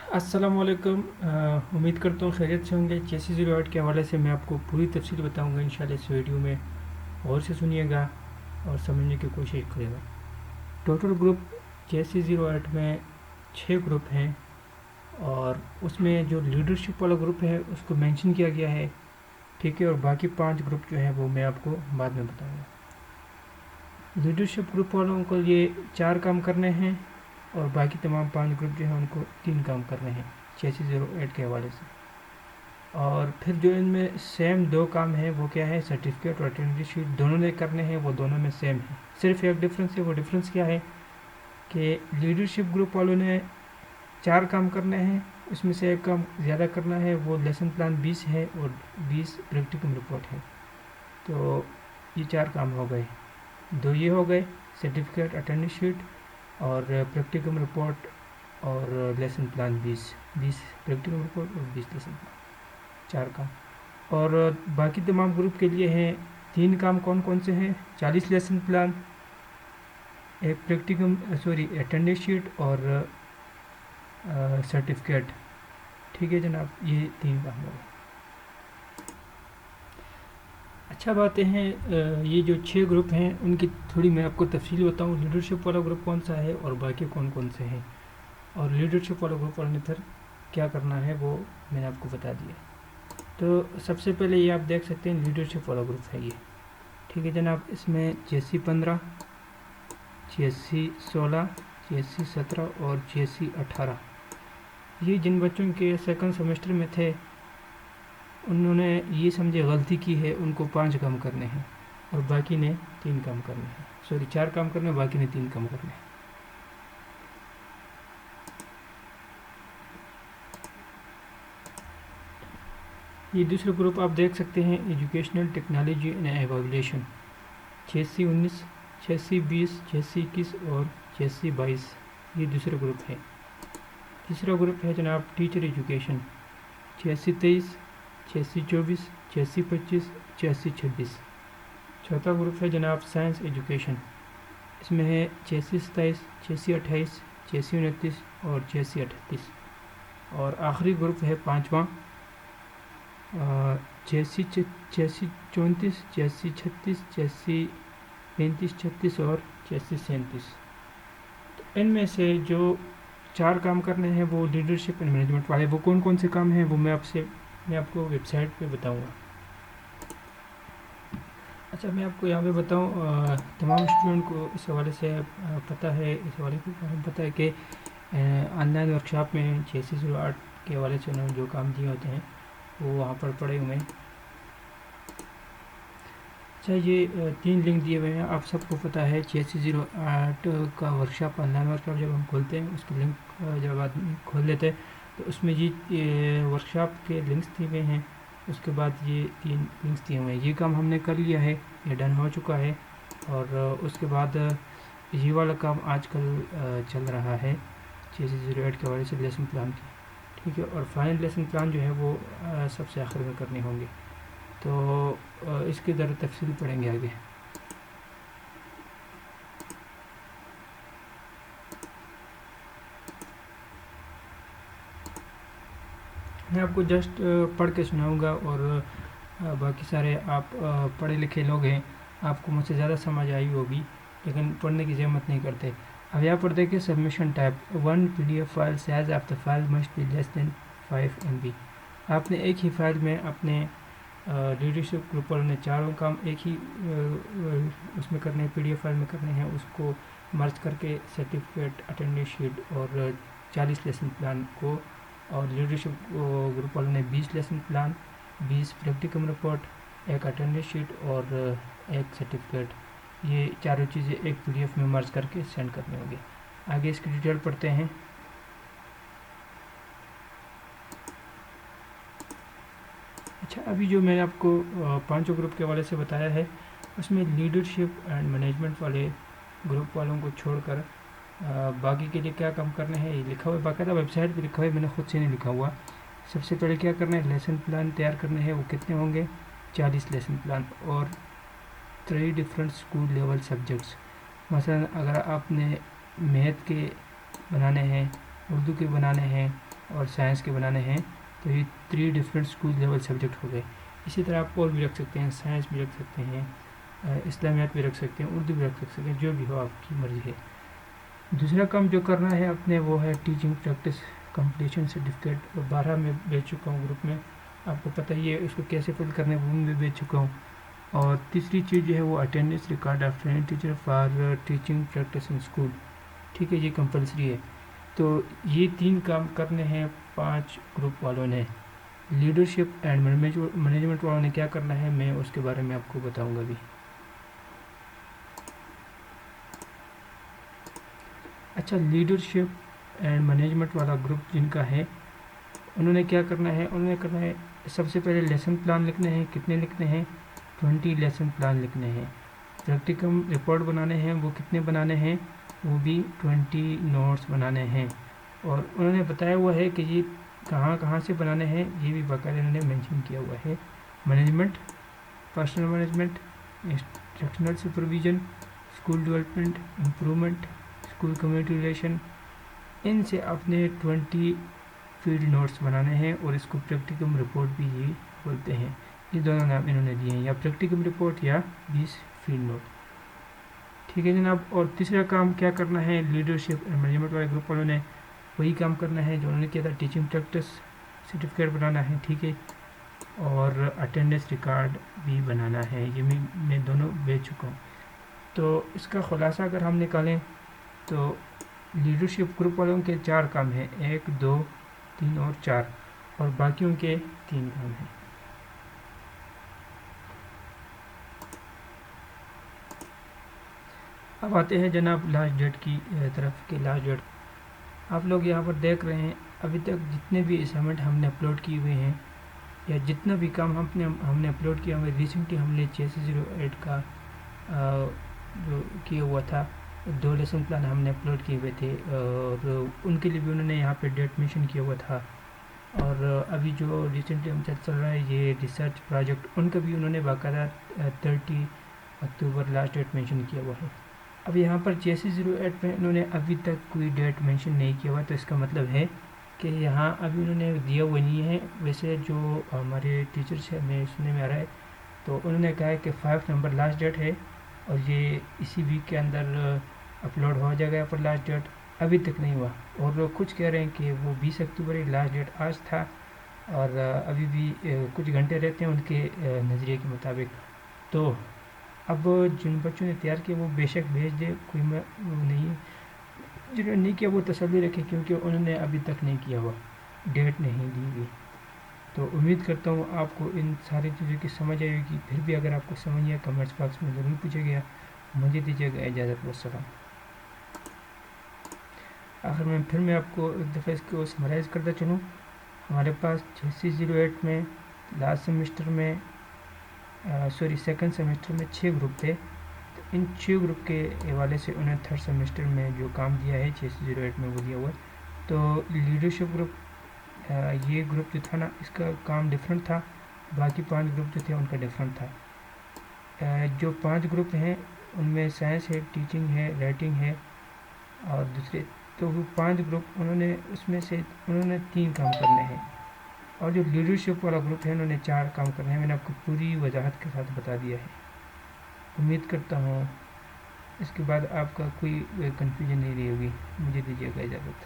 अस्सलामुअलैकुम। उम्मीद करता हूँ खैरियत से होंगे। चेसी 08 के हवाले से मैं आपको पूरी तफसील बताऊंगा इंशाल्लाह इस वीडियो में। गौर से सुनिएगा और समझने की कोशिश करिएगा। टोटल ग्रुप चेसी 08 में 6 ग्रुप हैं और उसमें जो लीडरशिप वाला ग्रुप है उसको मेंशन किया गया है, ठीक है। और बाकी 5 ग्रुप जो है वो मैं आपको बाद में बताऊँगा। लीडरशिप ग्रुप वालों को ये 4 काम करने हैं और बाकी तमाम 5 ग्रुप जो हैं उनको 3 काम करने हैं चेसी 08 के हवाले से। और फिर जो इनमें सेम 2 काम हैं वो क्या है, सर्टिफिकेट और अटेंडेंस शीट दोनों ने करने हैं, वो दोनों में सेम है। सिर्फ एक डिफरेंस है, वो डिफरेंस क्या है कि लीडरशिप ग्रुप वालों ने 4 काम करने हैं, उसमें से एक काम ज़्यादा करना है, वो लेसन प्लान 20 है और 20 प्रैक्टिकम रिपोर्ट है। तो ये 4 काम हो गए, 2 ये हो गए, सर्टिफिकेट अटेंडेंस शीट और प्रैक्टिकम रिपोर्ट और लेसन प्लान 20 प्रैक्टिकम रिपोर्ट और 20 लेसन प्लान, 4 काम। और बाकी तमाम ग्रुप के लिए हैं 3 काम। कौन कौन से हैं? 40 लेसन प्लान, एक प्रैक्टिकम अटेंडेंस शीट और सर्टिफिकेट, ठीक है जनाब। ये 3 काम हो गए। अच्छा बातें हैं, ये जो 6 ग्रुप हैं उनकी थोड़ी मैं आपको तफसील बताऊँ। लीडरशिप वाला ग्रुप कौन सा है और बाकी कौन कौन से हैं, और लीडरशिप वाला ग्रुप वाले ने फिर क्या करना है वो मैंने आपको बता दिया। तो सबसे पहले ये आप देख सकते हैं लीडरशिप वाला ग्रुप है ये, ठीक है जनाब। इसमें चेसी 15, चेसी 16, चेसी 17 और चेसी 18, ये जिन बच्चों के सेकंड सेमेस्टर में थे उन्होंने ये समझे गलती की है, उनको 5 काम करने हैं और बाकी ने 3 काम करने हैं। 4 काम करने, बाकी ने 3 काम करने हैं। ये दूसरा ग्रुप आप देख सकते हैं, एजुकेशनल टेक्नोलॉजी एंड एवोल्यूशन, चेसी 19, चेसी 20, चेसी 21 और चेसी 22, ये दूसरा ग्रुप है। तीसरा ग्रुप है जनाब टीचर एजुकेशन, चेसी 23, चेसी 24, चेसी 25, चेसी 26। चौथा ग्रुप है जनाब साइंस एजुकेशन, इसमें है चेसी 27, चेसी 28, चेसी 29 और चेसी 38। और आखिरी ग्रुप है 5वां, चेसी 34, चेसी 36, चेसी 35, 36 और चेसी 37। तो इनमें से जो 4 काम करने हैं वो लीडरशिप एंड मैनेजमेंट वाले, वो कौन कौन से काम हैं वो मैं आपको वेबसाइट पे बताऊंगा। अच्छा, मैं आपको यहाँ पे बताऊँ, तमाम स्टूडेंट को इस हवाले से पता है, इस हवाले के बारे में पता है कि ऑनलाइन वर्कशॉप में चेसी 08 के हवाले से उन्होंने जो काम दिए होते हैं वो वहाँ पर पड़े हुए हैं। अच्छा, ये 3 लिंक दिए हुए हैं, आप सबको पता है। चेसी 08 का वर्कशॉप, ऑनलाइन वर्कशॉप जब हम खोलते हैं उसके लिंक जब आदमी खोल लेते हैं तो उसमें ये वर्कशॉप के लिंक्स दिए हुए हैं। उसके बाद ये 3 लिंक्स दिए हुए हैं। ये काम हमने कर लिया है, ये डन हो चुका है। और उसके बाद ये वाला काम आजकल चल रहा है चेसी 08 के हवाले से लेसन प्लान की, ठीक है। और फाइनल लेसन प्लान जो है वो सबसे आखिर में करने होंगे, तो इसकी ज़रा तफसील पढ़ेंगे आगे। मैं आपको जस्ट पढ़ के सुनाऊंगा और बाकी सारे आप पढ़े लिखे लोग हैं, आपको मुझसे ज़्यादा समझ आई होगी, लेकिन पढ़ने की जहमत नहीं करते। अब यहाँ पर देखिए, submission type 1 PDF file, size of the file must be less than 5 MB। आपने एक ही फाइल में अपने लीडरशिप ग्रुप वालों ने 4 काम एक ही उसमें करने हैं, PDF फाइल में करने हैं, उसको मर्ज करके सर्टिफिकेट, अटेंडेंस शीट और 40 लेसन प्लान को, और लीडरशिप ग्रुप वालों ने 20 लेसन प्लान, 20 प्रैक्टिकम रिपोर्ट, एक अटेंडेंस शीट और एक सर्टिफिकेट, ये चारों चीज़ें एक PDF में मर्ज करके सेंड करनी होगी। आगे इसकी डिटेल पढ़ते हैं। अच्छा, अभी जो मैंने आपको 5 ग्रुप के हवाले से बताया है उसमें लीडरशिप एंड मैनेजमेंट वाले ग्रुप वालों को छोड़कर बाकी के लिए क्या काम करने हैं ये लिखा हुआ है, बाकायदा वेबसाइट पे लिखा हुआ है, मैंने खुद से नहीं लिखा हुआ। सबसे पहले क्या करना है, लेसन प्लान तैयार करने हैं। वो कितने होंगे? 40 लेसन प्लान और 3 डिफरेंट स्कूल लेवल सब्जेक्ट्स। मसलन अगर आपने मैथ के बनाने हैं, उर्दू के बनाने हैं اور سائنس کے بنانے ہیں، تو یہ 3 ڈفرینٹ اسکول لیول سبجیکٹ ہو گئے۔ اسی طرح آپ اور بھی رکھ سکتے ہیں، سائنس بھی رکھ سکتے ہیں، اسلامیات بھی رکھ سکتے ہیں، اردو بھی رکھ سکتے ہیں، جو بھی ہو آپ کی مرضی ہے۔ دوسرا کام جو کرنا ہے اپنے وہ ہے ٹیچنگ پریکٹس کمپلیشن سرٹیفکیٹ، 12 میں بھیج چکا ہوں گروپ میں، آپ کو پتہ ہی ہے اس کو کیسے فل کرنے وہ بھی بھیج چکا ہوں۔ اور تیسری چیز جو ہے وہ attendance record of training teacher for teaching practice in school, ٹھیک ہے، یہ کمپلسری ہے۔ تو یہ 3 کام کرنے ہیں 5 گروپ والوں نے۔ لیڈرشپ اینڈ مینجمنٹ والوں نے کیا کرنا ہے، میں اس کے بارے میں آپ کو بتاؤں گا ابھی۔ اچھا، لیڈرشپ اینڈ مینجمنٹ والا گروپ جن کا ہے، انہوں نے کیا کرنا ہے، انہوں نے کرنا ہے سب سے پہلے لیسن پلان لکھنے ہیں۔ کتنے لکھنے ہیں؟ 20 لیسن پلان لکھنے ہیں۔ پریکٹیکم رپورٹ بنانے ہیں، وہ کتنے بنانے ہیں؟ وہ بھی 20 نوٹس بنانے ہیں۔ اور انہوں نے بتایا ہوا ہے کہ یہ کہاں کہاں سے بنانے ہیں، یہ بھی باقاعدہ انہوں نے مینشن کیا ہوا ہے۔ Management, personnel management, instructional supervision, school development, improvement, school community relation, ان سے اپنے 20 فیلڈ نوٹس بنانے ہیں، اور اس کو پریکٹیکم رپورٹ بھی یہ بولتے ہیں۔ یہ دونوں نام انہوں نے دیے ہیں، یا پریکٹیکم رپورٹ یا 20 فیلڈ نوٹ، ٹھیک ہے جناب۔ اور تیسرا کام کیا کرنا ہے لیڈرشپ اینڈ مینجمنٹ والے گروپ والوں نے، وہی کام کرنا ہے جو انہوں نے کیا تھا، ٹیچنگ پریکٹس سرٹیفکیٹ بنانا ہے، ٹھیک ہے، اور اٹینڈنس ریکارڈ بھی بنانا ہے۔ یہ میں دونوں بھیج چکا ہوں۔ تو اس کا خلاصہ اگر ہم نکالیں تو لیڈرشپ گروپ والوں کے 4 کام ہیں، 1 2 3 اور 4، اور باقیوں کے 3 کام ہیں۔ اب آتے ہیں جناب لاسٹ ڈیٹ کی طرف، کہ لاسٹ ڈیٹ آپ لوگ یہاں پر دیکھ رہے ہیں، ابھی تک جتنے بھی اسائنمنٹ ہم نے اپلوڈ کیے ہوئے ہیں، یا جتنا بھی کام ہم نے اپلوڈ کیا ہوا، ریسنٹلی ہم نے 608 کا جو کیا ہوا تھا، 2 لیسن پلان ہم نے اپلوڈ کیے ہوئے تھے، اور ان کے لیے بھی انہوں نے یہاں پہ ڈیٹ مینشن کیا ہوا تھا۔ اور ابھی جو ریسنٹلی ہم چل رہا ہے یہ ریسرچ پروجیکٹ، ان کا بھی انہوں نے باقاعدہ 30 اکتوبر لاسٹ ڈیٹ مینشن کیا ہوا ہے۔ اب یہاں پر 608 میں انہوں نے ابھی تک کوئی ڈیٹ مینشن نہیں کیا ہوا، تو اس کا مطلب ہے کہ یہاں ابھی انہوں نے دیا ہوا نہیں ہے۔ ویسے جو ہمارے ٹیچرس ہیں، ہمیں سننے میں آ رہا ہے، تو انہوں نے کہا ہے کہ 5 نومبر لاسٹ ڈیٹ ہے، اور یہ اسی ویک کے اندر اپلوڈ ہو جائے گا۔ پر لاسٹ ڈیٹ ابھی تک نہیں ہوا، اور لوگ کچھ کہہ رہے ہیں کہ وہ 20 اکتوبر ہی لاسٹ ڈیٹ آج تھا، اور ابھی بھی کچھ گھنٹے رہتے ہیں ان کے نظریے کے مطابق۔ تو اب جن بچوں نے تیار کیا وہ بے شک بھیج دے، کوئی وہ نہیں ہے، جنہوں نے نہیں کیا وہ تسلی رکھے، کیونکہ انہوں نے ابھی تک نہیں کیا ہوا، ڈیٹ نہیں دی ہوئی۔ تو امید کرتا ہوں آپ کو ان ساری چیزوں کی سمجھ آئے گی۔ پھر بھی اگر آپ کو سمجھ آیا کمنٹس باکس میں ضرور پوچھے گا۔ مجھے دیجیے گا اجازت، والسلام۔ آخر میں پھر میں آپ کو ایک دفعہ اس کو سمرائز کرتا چلوں۔ ہمارے پاس 608 میں لاسٹ سیمسٹر میں سیکنڈ سیمسٹر میں 6 گروپ تھے، تو ان 6 گروپ کے حوالے سے انہیں تھرڈ سیمسٹر میں جو کام دیا ہے 608 میں وہ دیا ہوا ہے۔ تو لیڈرشپ گروپ، یہ گروپ جو تھا نا، اس کا کام ڈفرینٹ تھا، باقی 5 گروپ جو تھے ان کا ڈفرینٹ تھا۔ جو 5 گروپ ہیں ان میں سائنس ہے، ٹیچنگ ہے، رائٹنگ ہے، اور دوسرے، تو وہ 5 گروپ انہوں نے اس میں سے انہوں نے 3 کام کرنے ہیں، اور جو لیڈرشپ والا گروپ ہے انہوں نے 4 کام کرنے ہیں۔ میں نے آپ کو پوری وضاحت کے ساتھ بتا دیا ہے۔ امید کرتا ہوں اس کے بعد آپ کا کوئی کنفیوژن نہیں رہی ہوگی۔ مجھے دیجیے گا اجازت۔